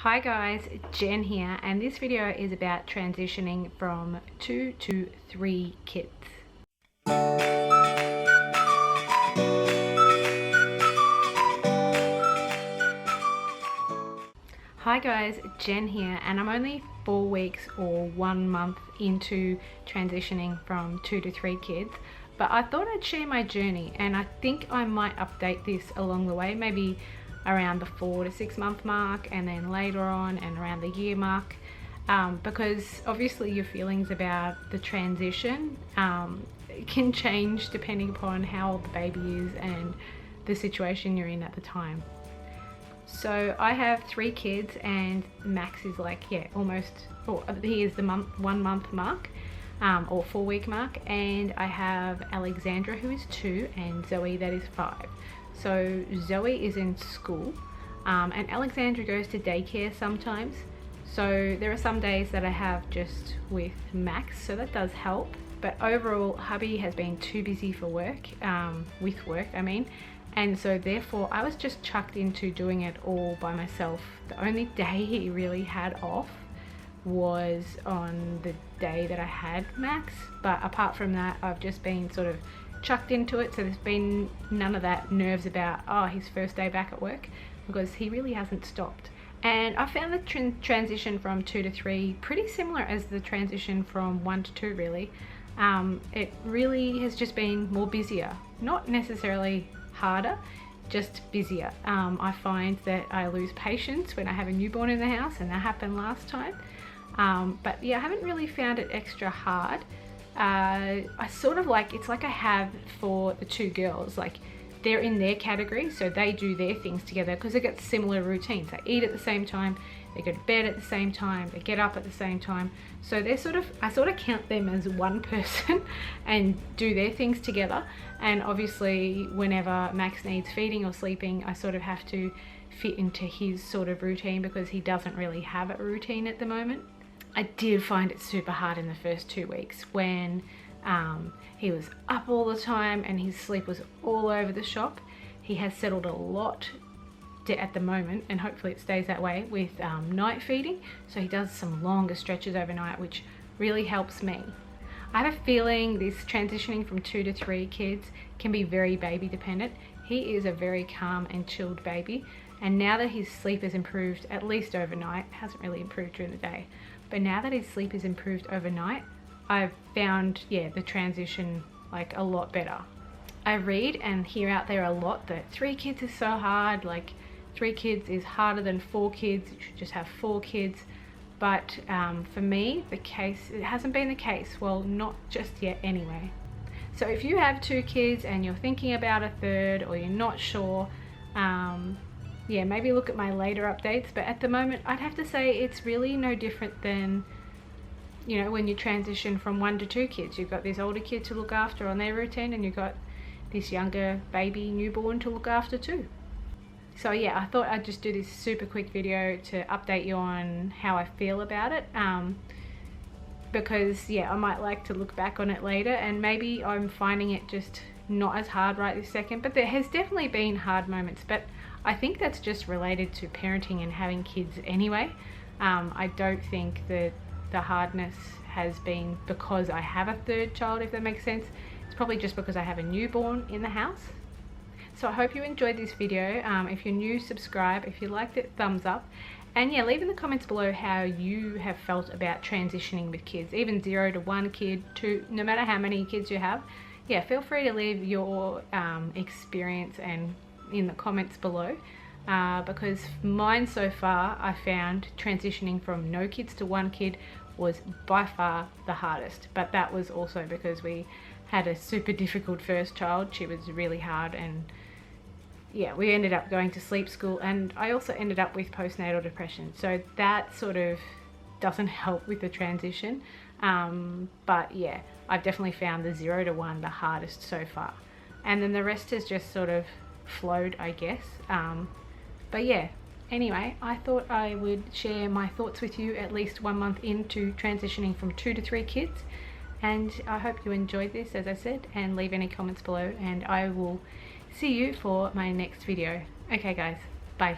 Hi guys, Jen here, and this video is about transitioning from 2 to 3 kids. Hi guys, Jen here, and I'm only 4 weeks or 1 month into transitioning from 2 to 3 kids, but I thought I'd share my journey, and I think I might update this along the way, maybe around the 4 to 6 month mark, and then later on and around the year mark, because obviously your feelings about the transition can change depending upon how old the baby is and the situation you're in at the time. So I have 3 kids, and Max is like, almost, he is the 1 month mark, or 4 week mark, and I have Alexandra, who is 2, and Zoe, that is 5. So Zoe is in school, and Alexandra goes to daycare sometimes. So there are some days that I have just with Max, so that does help. But overall, hubby has been too busy for work, with work I mean, and so therefore I was just chucked into doing it all by myself. The only day he really had off was on the day that I had Max, but apart from that I've just been sort of chucked into it, so there's been none of that nerves about his first day back at work, because he really hasn't stopped. And I found the transition from 2 to 3 pretty similar as the transition from 1 to 2 really. It really has just been more busier, not necessarily harder, just busier. I find that I lose patience when I have a newborn in the house, and that happened last time, but yeah, I haven't really found it extra hard. I sort of like, it's like I have for the 2 girls, like they're in their category, so they do their things together because they get similar routines. They eat at the same time, they go to bed at the same time, they get up at the same time, so they're I sort of count them as one person and do their things together. And obviously whenever Max needs feeding or sleeping, I sort of have to fit into his sort of routine, because he doesn't really have a routine at the moment. I did find it super hard in the first 2 weeks when he was up all the time and his sleep was all over the shop. He has settled a lot at the moment, and hopefully it stays that way with night feeding, so he does some longer stretches overnight, which really helps me. I have a feeling this transitioning from 2 to 3 kids can be very baby dependent. He is a very calm and chilled baby, and now that his sleep has improved, at least overnight, it hasn't really improved during the day, but now that his sleep is improved overnight, I've found, the transition like a lot better. I read and hear out there a lot that 3 kids is so hard, like 3 kids is harder than 4 kids, you should just have 4 kids. But for me, it hasn't been the case. Well, not just yet anyway. So if you have 2 kids and you're thinking about a 3rd, or you're not sure, maybe look at my later updates. But at the moment, I'd have to say it's really no different than, when you transition from 1 to 2 kids. You've got this older kid to look after on their routine, and you've got this younger baby newborn to look after too. So yeah, I thought I'd just do this super quick video to update you on how I feel about it, because I might like to look back on it later, and maybe I'm finding it just not as hard right this second, but there has definitely been hard moments. But I think that's just related to parenting and having kids anyway. I don't think that the hardness has been because I have a 3rd child, if that makes sense. It's probably just because I have a newborn in the house. So I hope you enjoyed this video. If you're new, subscribe. If you liked it, thumbs up. And leave in the comments below how you have felt about transitioning with kids, even 0 to 1 kid, 2, no matter how many kids you have. Feel free to leave your experience and in the comments below, because mine so far, I found transitioning from no kids to 1 kid was by far the hardest. But that was also because we had a super difficult first child. She was really hard, and we ended up going to sleep school, and I also ended up with postnatal depression, so that sort of doesn't help with the transition. But I've definitely found the 0 to 1 the hardest so far, and then the rest has just sort of flowed, I guess. But anyway, I thought I would share my thoughts with you at least 1 month into transitioning from 2 to 3 kids. And I hope you enjoyed this, as I said, and leave any comments below, and I will see you for my next video. Okay guys, bye.